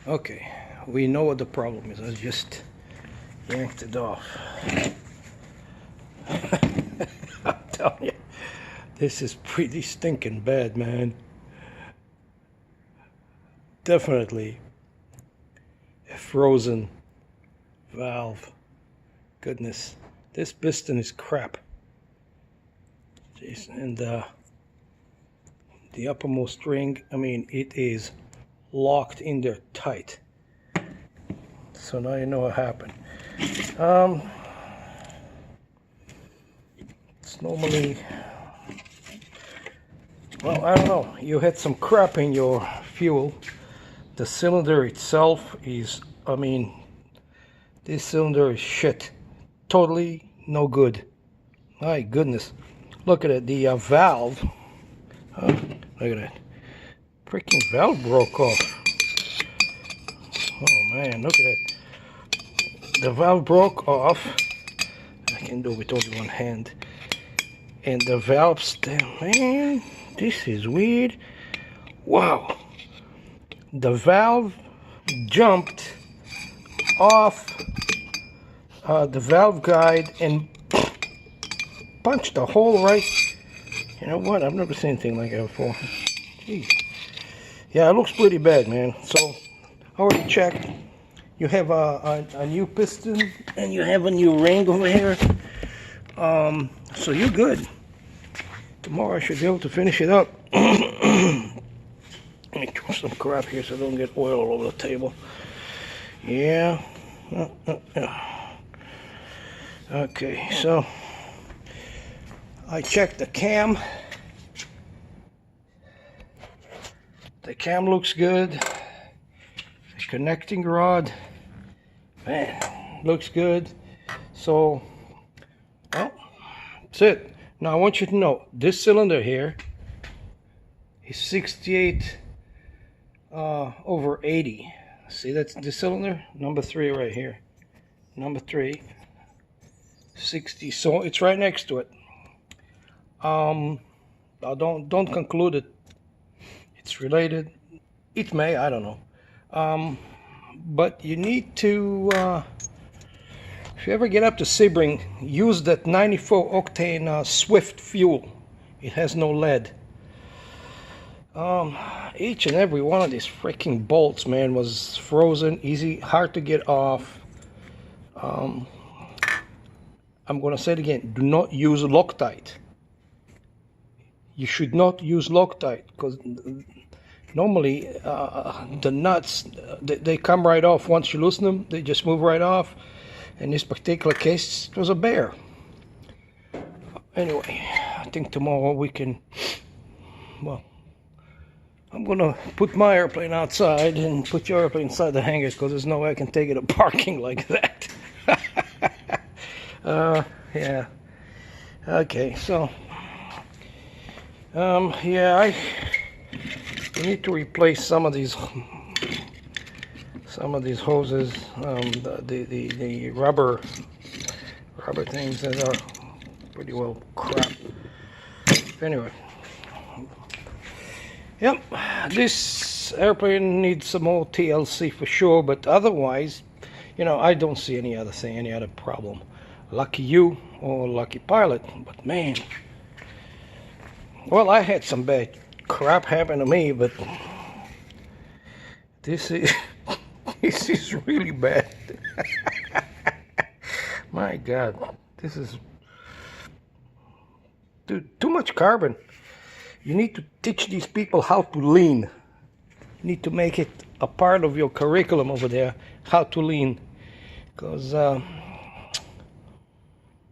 Okay, we know what the problem is. I just yanked it off. I'm telling you, this is pretty stinking bad, man. Definitely a frozen valve. Goodness, this piston is crap. Jeez, and the uppermost ring, I mean, it is locked in there tight. So now you know what happened. It's normally, well, I don't know, you had some crap in your fuel. The cylinder itself is, I mean, this cylinder is shit. Totally no good. My goodness. Look at it, the valve. Look at that. Freaking valve broke off. Oh man, look at that. The valve broke off. I can do it with only one hand. And the valve still, man, this is weird. Wow. The valve jumped off the valve guide and punched a hole right. You know what? I've never seen anything like that before. Jeez. Yeah, it looks pretty bad, man. So, I already checked. You have a new piston and you have a new ring over here. So you're good. Tomorrow I should be able to finish it up. Let me throw some crap here so I don't get oil all over the table. Yeah. Okay, so I checked the cam. The cam looks good. The connecting rod, man, looks good. So, well, that's it. Now I want you to know this cylinder here is 68 over 80. See, that's the cylinder number 3 right here. Number 3, 60. So it's right next to it. Now don't conclude it. It's related. It may, I don't know. But you need to, if you ever get up to Sebring, use that 94 octane Swift fuel. It has no lead. Each and every one of these freaking bolts, man, was frozen, easy, hard to get off. I'm gonna say it again, do not use Loctite. You should not use Loctite, because normally the nuts, they come right off. Once you loosen them, they just move right off. In this particular case, it was a bear. Anyway, I think tomorrow we can, well, I'm gonna put my airplane outside and put your airplane inside the hangar, because there's no way I can take it to parking like that. Yeah. Okay, so yeah, we need to replace some of these hoses, the rubber things that are pretty well crap. Anyway, yep, this airplane needs some more TLC for sure, but otherwise, you know, I don't see any other problem. Lucky you, or lucky pilot, but man, well, I had some bad crap happen to me, but this is this is really bad. My God, this is, dude, too much carbon. You need to teach these people how to lean. You need to make it a part of your curriculum over there, how to lean, because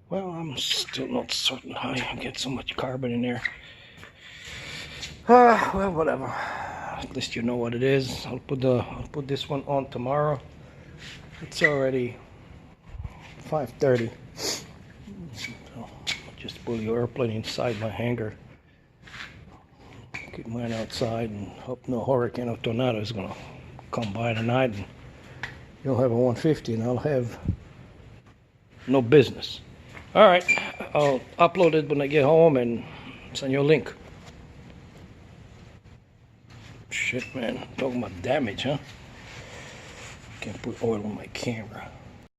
well, I'm still not certain how you get so much carbon in there. Well, whatever. At least you know what it is. I'll put this one on tomorrow. It's already 5:30. So I'll just pull your airplane inside my hangar. Keep mine outside and hope no hurricane or tornado is gonna come by tonight, and you'll have a 150 and I'll have no business. All right, I'll upload it when I get home and send you a link. Shit, man, talking about damage, huh? Can't put oil on my camera.